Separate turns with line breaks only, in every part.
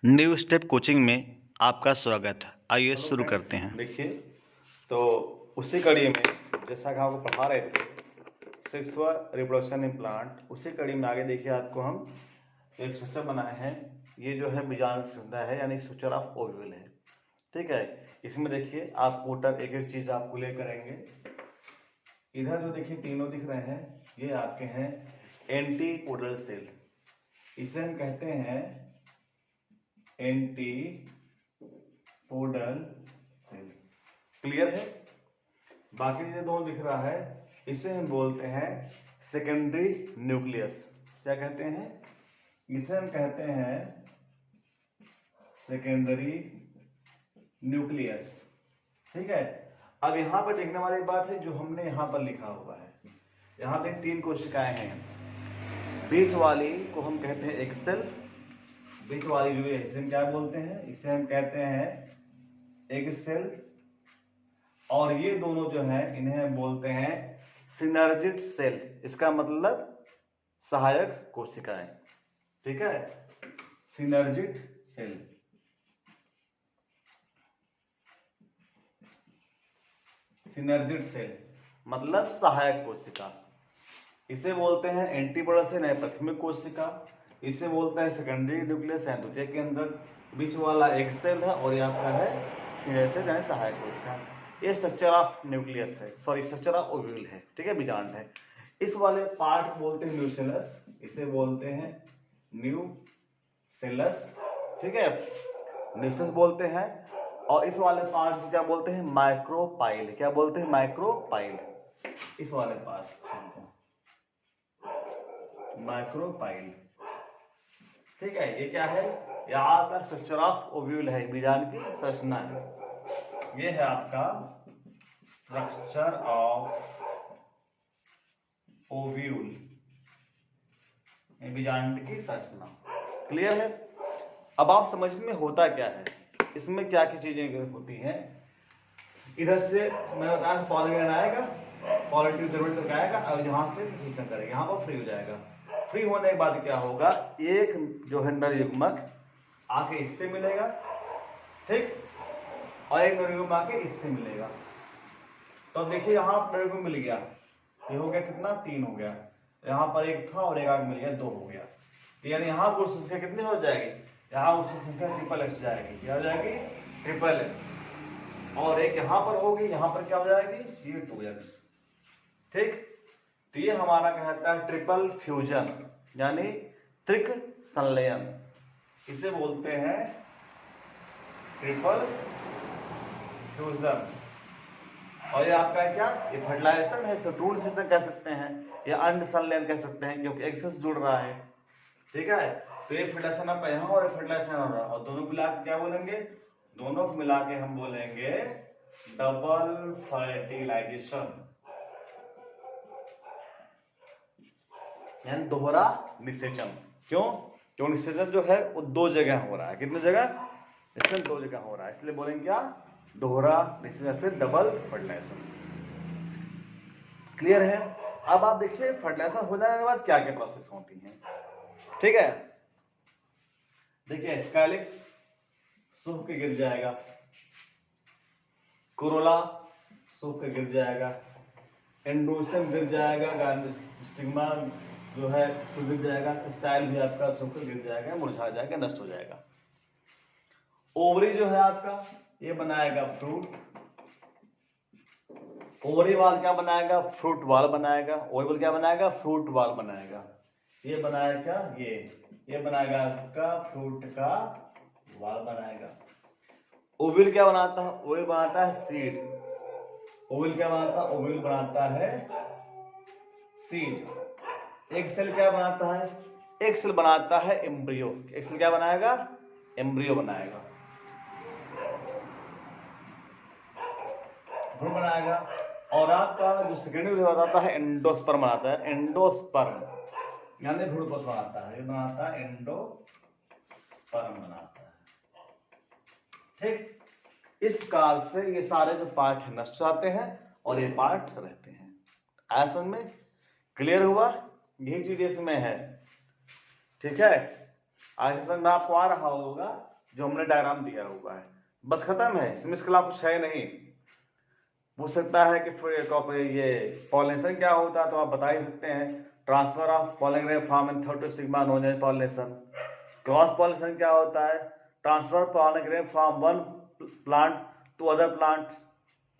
New step coaching में आपका स्वागत है। आइए
हेलो
शुरू
फ्रेंड्स,
करते हैं।
देखिए तो उसी कड़ी में जैसा कि आपको पढ़ा रहे थे सेक्सुअल रिप्रोडक्शन इन प्लांट, उसी कड़ी में आगे देखिए आपको हम एक स्ट्रक्चर बनाए हैं। ये जो है बीजाणु संरचना है, यानी स्ट्रक्चर ऑफ ओव्यूल है। ठीक है, इसमें देखिए आप टोटल एक एक चीज आप क्लियर करेंगे। इधर जो देखिए तीनों दिख रहे हैं, ये आपके हैं एंटीपोडल सेल। इसे हम कहते हैं एंटीपोडल सेल। क्लियर है। बाकी ये दोनों दिख रहा है, इसे हम बोलते हैं सेकेंडरी न्यूक्लियस। क्या कहते हैं? इसे हम कहते हैं सेकेंडरी न्यूक्लियस। ठीक है। अब यहां पर देखने वाली बात है, जो हमने यहां पर लिखा हुआ है, यहां पे 3 कोशिकाएं हैं। बीच वाली को हम कहते हैं एक सेल। बीच वाली जो है इसे हम क्या बोलते हैं? इसे हम कहते हैं एक सेल। और ये दोनों जो है इन्हें हम बोलते हैं सिनर्जिड सेल। इसका मतलब सहायक कोशिकाएं। ठीक है, सिनर्जिड सेल। सिनर्जिड सेल मतलब सहायक कोशिका। इसे बोलते हैं एंटीपोडल सेल या प्राथमिक कोशिका। इसे बोलते हैं सेकेंडरी न्यूक्लियस या द्वितीयक केंद्रक। बीच वाला एक सेल है और ये आपका है सिनर्जिड सेल यानी सहायक कोशिका। ये स्ट्रक्चर ऑफ न्यूक्लियस है, सॉरी स्ट्रक्चर ऑफ ओव्यूल है। ठीक है, बीजांड है। इस वाले पार्ट बोलते हैं न्यूसेलस। इसे बोलते हैं न्यूसेलस। ठीक है, न्यूसेलस बोलते हैं। और इस वाले पार्ट को क्या बोलते हैं? माइक्रोपाइल। क्या बोलते हैं? माइक्रोपाइल। इस वाले पार्ट को माइक्रोपाइल। ठीक है, ये क्या है? यह आपका स्ट्रक्चर ऑफ ओव्यूल है, बीजांड की संरचना है। ये है आपका स्ट्रक्चर ऑफ ओव्यूल, बीजांड की संरचना। क्लियर है। अब आप समझ में होता क्या है, इसमें क्या क्या चीजें होती हैं। इधर से मैं बताया पॉलीगन आएगा, पॉलिटिव जरूरत तक आएगा। अब यहां से सिस्टम करेगा, यहां पर फ्री हो जाएगा। फ्री होने के बाद क्या होगा? एक जो है नर युग्मक आके इससे मिलेगा, ठीक, और एक नर युग्मक आके इससे मिलेगा। तो अब देखिए यहां नर युग्मक मिल गया, ये हो गया कितना? 3 हो गया। यहां पर एक था और एक आगे मिल गया, 2 हो गया। तो यानी यहां पर संख्या कितनी हो जाएगी? यहां उसकी संख्या ट्रिपल एक्स जाएगी। क्या हो जाएगी? Triple x. और एक यहां पर होगी, यहां पर क्या हो जाएगी? ये 2x। ठीक, तो ये हमारा कहता है ट्रिपल फ्यूजन यानी त्रिक संलयन। इसे बोलते हैं ट्रिपल फ्यूजन। और ये आपका क्या? ये फर्टिलाइजेशन है, टूल सिस्टम कह सकते हैं, या अंड संलयन कह सकते हैं, क्योंकि एक्सेस जुड़ रहा है। ठीक है, तो ये फर्टिलाइजेशन आपका यहाँ और फर्टिलाइजेशन हो रहा है, और दोनों मिला के क्या बोलेंगे? दोनों को मिला के हम बोलेंगे डबल फर्टिलाइजेशन, यानी दोहरा निषेचन। क्यों? क्यों निषेचन जो है वो 2 जगह हो रहा है। कितनी जगह? इसमें 2 जगह हो रहा है, इसलिए बोलेंगे क्या? दोहरा निषेचन, फिर डबल फर्टिलाइजेशन। क्लियर है। अब आप देखिए फर्टिलाइजेशन हो जाने के बाद क्या क्या प्रोसेस होती है। ठीक है, देखिए कैलिक्स सूख के गिर जाएगा, कोरोला सूख के गिर जाएगा, एंड्रोसियम गिर जाएगा, स्टिग्मा जो है सूख गिर जाएगा, स्टाइल भी आपका सूख के गिर जाएगा, मुरझा जाएगा, नष्ट हो जाएगा। ओवरी जो है आपका ये बनाएगा फ्रूट। ओवरी वाल क्या बनाएगा? फ्रूट वाल बनाएगा। ओवरी वाल क्या बनाएगा? फ्रूट वाल बनाएगा। ये बनाएगा क्या? ये बनाएगा आपका फ्रूट का वाल बनाएगा। ओविल क्या बनाता है? ओविल बनाता है सीड। ओविल क्या बनाता है? ओविल बनाता है सीड। एक सेल क्या बनाता है? एक सेल बनाता है एम्ब्रियो। एक सेल क्या बनाएगा? एम्ब्रियो बनाएगा, भ्रूण बनाएगा। और आपका जो सेकेंडरी बनाता है एंडोस्पर्म बनाता है। एंडोस्पर्म यानी भ्रूण कोश बनाता है, ये बनाता है एंडोस्पर्म बनाता है। ठीक, इस काल से ये सारे जो पार्ट है नष्ट जाते हैं और ये पार्ट रहते हैं। ऐसा में क्लियर हुआ? यही चीज इसमें है। ठीक है, आज समझ में आपको आ रहा होगा जो हमने डायग्राम दिया हुआ है, बस खत्म है, इसमें इसके अलावा कुछ है नहीं। पूछ सकता है कि फिर ये पॉलिनेशन क्या होता है, तो आप बता ही सकते हैं, transfer of pollen grain from anther stigma known as pollination. Cross pollination क्या होता है, transfer pollen grain from one plant to other plant,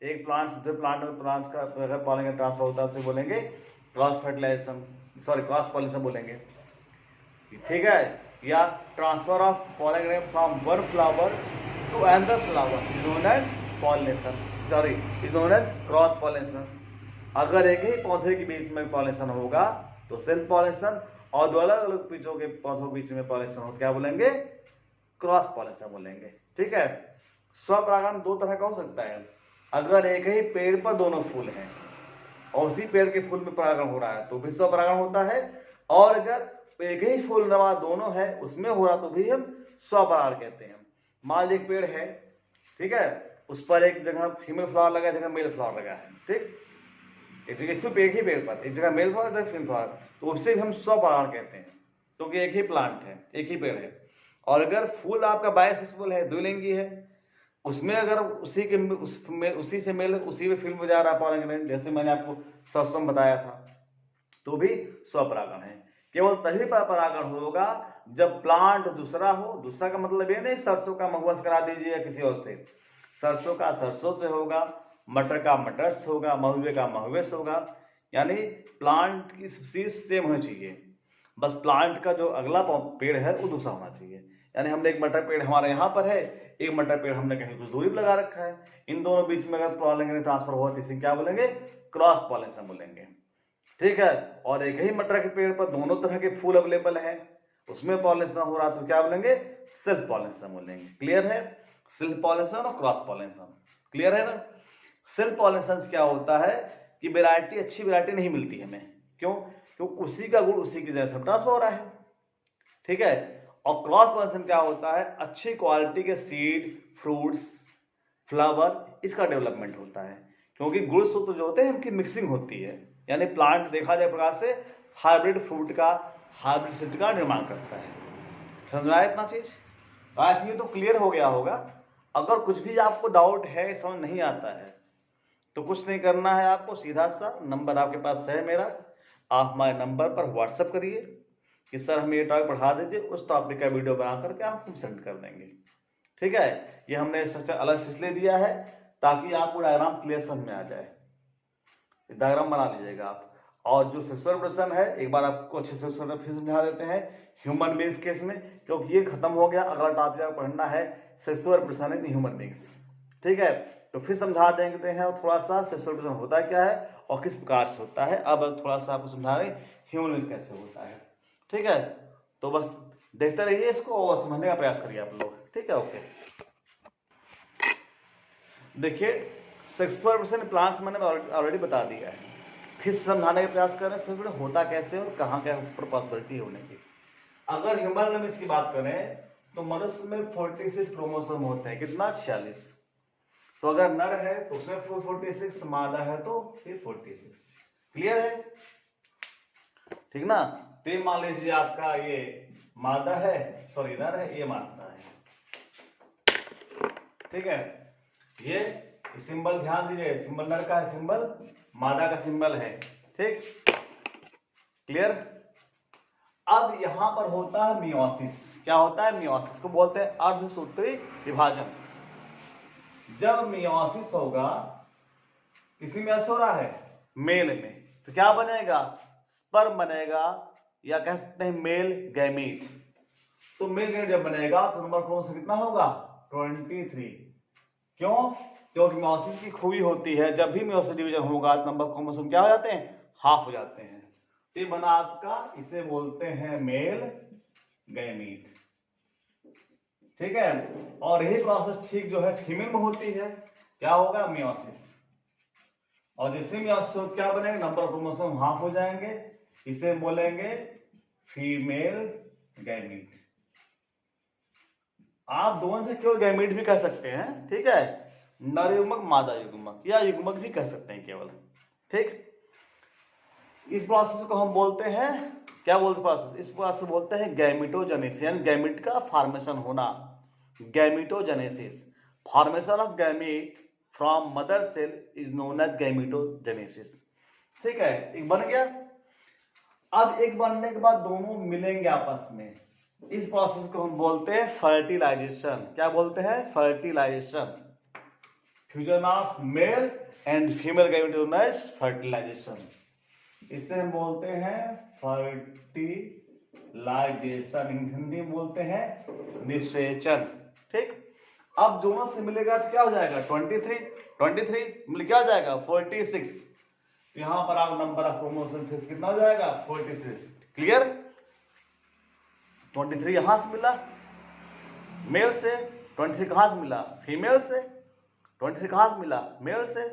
एक प्लांट से दूसरे प्लांट का अगर पॉलन ग्रेन ट्रांसफर होता है उसे बोलेंगे cross fertilisation, sorry cross pollination बोलेंगे, ठीक है। या transfer of pollen grain from one flower to another flower is known as pollination, sorry is known as cross pollination. अगर एक ही पौधे के बीच में पॉलिनेशन होगा तो सेल्फ पॉलिनेशन, और दो अलग अलग बीजों के पौधों के बीच में पॉलिनेशन हो तो क्या बोलेंगे, क्रॉस पॉलिनेशन बोलेंगे, ठीक है। स्वपरागण दो तरह का हो सकता है, अगर एक ही पेड़ पर दोनों फूल हैं और उसी पेड़ के फूल में परागण हो रहा है तो भी स्वपरागण होता है, और अगर एक ही फूल नवा दोनों है उसमें हो रहा तो भी हम स्वपरागण कहते हैं। मान लीजिए एक पेड़ है, ठीक है, उस पर एक जगह फीमेल फ्लावर लगा है, जगह मेल फ्लावर लगा है, ठीक, एक जगह सिर्फ एक ही पेड़ पर एक जगह मेल फ्लावर एक फीमेल फ्लावर, तो उससे भी हम स्वपरागण कहते हैं क्योंकि एक ही प्लांट है, एक ही पेड़ है। और अगर फूल आपका बायसेक्सुअल है, द्विलिंगी है, उसमें अगर उसी से मेल उसी में फिल्म जा रहा है पॉलन ग्रेन, जैसे मैंने आपको सरसों में बताया था, तो भी स्वपरागण है। केवल तभी परागण होगा जब प्लांट दूसरा हो, दूसरा का मतलब ये नहीं सरसों का महुआ से करा दीजिए या किसी और से, सरसों का सरसों से होगा, मटर का मटर से होगा, महुए का महुए से होगा, यानी प्लांट की स्पीशीज सेम होनी चाहिए, बस प्लांट का जो अगला पेड़ है वो दूसरा होना चाहिए। यानी हमने एक मटर पेड़ हमारे यहाँ पर है, एक मटर पेड़ हमने कहीं कुछ दूरी पर लगा रखा है, इन दोनों बीच में अगर पॉलन ग्रेन ट्रांसफर हुआ तो इसे क्या बोलेंगे, क्रॉस पॉलिनेशन बोलेंगे, ठीक है। और एक ही मटर के पेड़ पर दोनों तरह के फूल अवेलेबल हैं, उसमें पॉलिनेशन हो रहा तो क्या बोलेंगे, सेल्फ पॉलिनेशन बोलेंगे। क्लियर है, सेल्फ पॉलिनेशन और क्रॉस पॉलिनेशन, क्लियर है ना। सेल्फ पॉलिनेशन क्या होता है कि वैरायटी, अच्छी वैरायटी नहीं मिलती हमें, क्यों, क्योंकि उसी का गुण उसी की जगह से ट्रांसफर हो रहा है, ठीक है। और क्रॉस पॉलिनेशन क्या होता है, अच्छी क्वालिटी के सीड, फ्रूट्स, फ्लावर, इसका डेवलपमेंट होता है, क्योंकि गुण सूत्र जो होते हैं उनकी मिक्सिंग होती है, यानी प्लांट देखा जाए प्रकार से हाइब्रिड फ्रूट का, हाइब्रिड सीड का निर्माण करता है। समझ में आया इतना चीज, आज ये तो क्लियर हो गया होगा। अगर कुछ भी आपको डाउट है, समझ नहीं आता है, तो कुछ नहीं करना है आपको, सीधा सा नंबर आपके पास है मेरा, आप हमारे नंबर पर व्हाट्सएप करिए कि सर हमें ये टॉपिक पढ़ा दीजिए, उस टॉपिक का वीडियो बना करके आपको सेंड कर देंगे, ठीक है। ये हमने स्ट्रक्चर अलग से इसलिए दिया है ताकि आपको डायग्राम क्लियर समझ में आ जाए, डायग्राम बना लीजिएगा आप। और जो सेक्सुअल रिप्रोडक्शन है, एक बार आपको अच्छे से फिर समझा देते हैं ह्यूमन बींग्स केस में, क्योंकि ये खत्म हो गया, अगला टॉपिक आपको पढ़ना है sexual reproduction in human beings, ठीक है। तो फिर समझा देंगे हैं थोड़ा सा सेक्सुअल रिप्रोडक्शन होता क्या है और किस प्रकार से होता है। अब थोड़ा सा आपको समझा रहे ह्यूमन बींग्स कैसे होता है, ठीक है। तो बस देखते रहिए इसको और समझने का प्रयास करिए आप लोग, ठीक है, ओके। देखिए सेक्सुअल रिप्रोडक्शन प्लांट्स मैंने ऑलरेडी बता दिया है, फिर समझाने का प्रयास कर रहे हैं सेक्सुअल होता कैसे और कहाँ क्या ऊपर पॉसिबिलिटी होने की। अगर ह्यूमन बींग्स की बात करें तो मनुष्य में 46 क्रोमोसोम होते हैं, कितना, 46। तो अगर नर है तो उसमें 46, मादा है तो फिर 46, क्लियर है, ठीक ना। तो ये मान लीजिए आपका ये मादा है, सॉरी नर है, ये मादा है, ठीक है। ये सिंबल ध्यान दीजिए, सिंबल नर का है, सिंबल मादा का सिंबल है, ठीक, क्लियर। अब यहां पर होता है मियोसिस, क्या होता है, मियोसिस को बोलते हैं अर्धसूत्री विभाजन। जब मियोसिस होगा, किसी में हो रहा है, मेल में, तो क्या बनेगा, स्पर्म बनेगा, या कह सकते हैं मेल गैमीट। तो मेल गैमीट जब बनेगा तो नंबर क्रोमोसोम कितना होगा, 23। क्यों, क्योंकि मियोसिस की खूबी होती है, जब भी मियोसिस डिवीजन होगा तो नंबर क्रोमोसोम क्या हो जाते हैं, हाफ हो जाते हैं। तो ये बना आपका, इसे बोलते हैं मेल गैमीट, ठीक है। और यही प्रोसेस ठीक जो है फीमेल में होती है, क्या होगा, मियोसिस। और जैसे मियोसिस हो क्या बनेगा, नंबर ऑफ क्रोमोसोम हाफ हो जाएंगे, इसे बोलेंगे फीमेल गैमीट। आप दोनों से केवल गैमीट भी कह सकते हैं, ठीक है, नर युग्मक, मादा युग्मक, या युग्मक भी कह सकते हैं केवल, ठीक। इस प्रोसेस को हम बोलते हैं क्या बोलते प्रोसेस, इस प्रोसेस बोलते हैं गैमेटोजेनेसिस, यानी गैमेट का फॉर्मेशन होना। Gametogenesis, formation of gamete from mother cell is known as gametogenesis. ठीक है, एक बन गया। अब एक बनने के बाद दोनों मिलेंगे आपस में, इस प्रोसेस को हम बोलते हैं फर्टिलाइजेशन। क्या बोलते हैं? Fertilisation. Fusion of male and female gametogenesis, fertilisation, इसे हम बोलते हैं फर्टिलाइजेशन, हिंदी में बोलते हैं निषेचन। ठीक, अब दोनों से मिलेगा तो क्या हो जाएगा? 23 मिल क्या हो जाएगा? 46। यहां पर आप नंबर ऑफ क्रोमोसोम कितना हो जाएगा? 46। क्लियर? 23 यहां से मिला मेल से, 23 कहां से मिला? फीमेल से। 23 कहां से मिला? मेल से।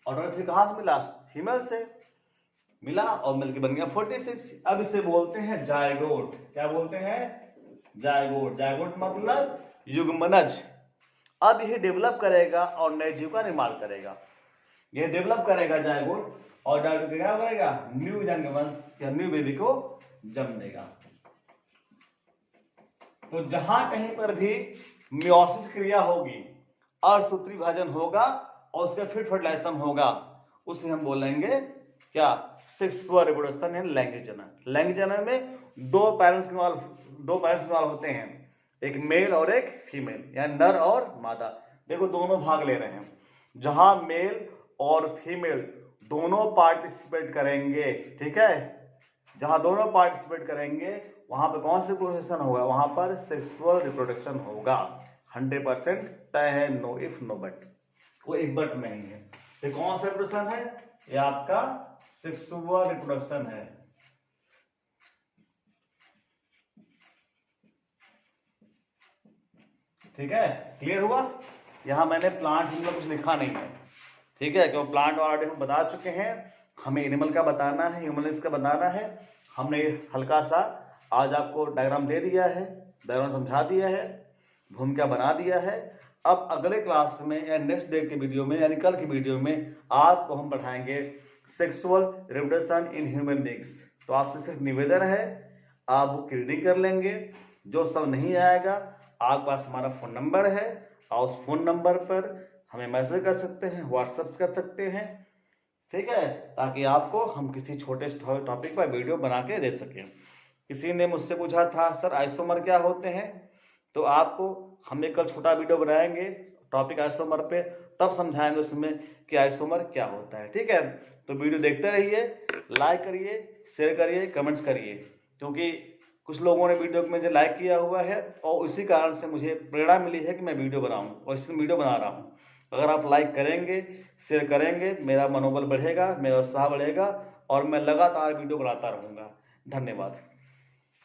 और 23 कहां से मिला? फीमेल से मिला, और मिलके बन गया 46। अब इसे बोलते हैं जायगोट। क्या बोलते हैं? जायगोट। जायगोट मतलब युग्मनज। अब यह डेवलप करेगा और नए जीव का निर्माण करेगा। यह डेवलप करेगा जायगोट, और जायगोट क्या करेगा? न्यू यंग वंश या न्यू बेबी को जन्म देगा। तो जहां कहीं पर भी मियोसिस क्रिया होगी, अर्धसूत्री विभाजन होगा और उसका फिर फर्टिलाइजेशन होगा, उसे हम बोलेंगे क्या? सेक्सुअल रिप्रोडक्शन या लैंगिक जनन। लैंगिक जनन में दो पेरेंट्स इन्वॉल्व होते हैं, एक मेल और एक फीमेल, यानी नर और मादा। देखो दोनों भाग ले रहे हैं, जहां मेल और फीमेल दोनों पार्टिसिपेट करेंगे। ठीक है, जहां दोनों पार्टिसिपेट करेंगे वहां पर कौन से प्रोसेशन होगा? वहां पर सेक्सुअल रिप्रोडक्शन होगा। 100% तय है, नो इफ नो बट, कोई एक बट नहीं है। ये कौन सा रिप्रोडक्शन है? ये आपका सेक्सुअल रिप्रोडक्शन है। ठीक है, क्लियर हुआ? यहां मैंने प्लांट में कुछ लिखा नहीं है, ठीक है, क्योंकि प्लांट ऑलरेडी हम बता चुके हैं। हमें एनिमल का बताना है, ह्यूमन का बताना है। हमने हल्का सा आज आपको डायग्राम दे दिया है, डायग्राम समझा दिया है, भूमिका बना दिया है। अब अगले क्लास में या नेक्स्ट डे के वीडियो में, यानी कल की वीडियो में, आपको हम पढ़ाएंगे sexual reproduction in human beings. तो आपसे सिर्फ निवेदन है, आप बुक रीडिंग कर लेंगे। जो सब नहीं आएगा, आपके पास हमारा फ़ोन नंबर है, और उस फ़ोन नंबर पर हमें मैसेज कर सकते हैं, व्हाट्सएप कर सकते हैं। ठीक है, ताकि आपको हम किसी छोटे टॉपिक पर वीडियो बना के दे सकें। किसी ने मुझसे पूछा था, सर आइसोमर क्या होते हैं? तो आपको हम एक कल छोटा वीडियो बनाएंगे टॉपिक आइसोमर पे, तब समझाएंगे उसमें कि आइसोमर क्या होता है। ठीक है, तो वीडियो देखते रहिए, लाइक करिए, शेयर करिए, कमेंट्स करिए, क्योंकि कुछ लोगों ने वीडियो में जो लाइक किया हुआ है, और उसी कारण से मुझे प्रेरणा मिली है कि मैं वीडियो बनाऊं, और इसलिए वीडियो बना रहा हूं। अगर आप लाइक करेंगे, शेयर करेंगे, मेरा मनोबल बढ़ेगा, मेरा उत्साह बढ़ेगा, और मैं लगातार वीडियो बनाता रहूंगा। धन्यवाद।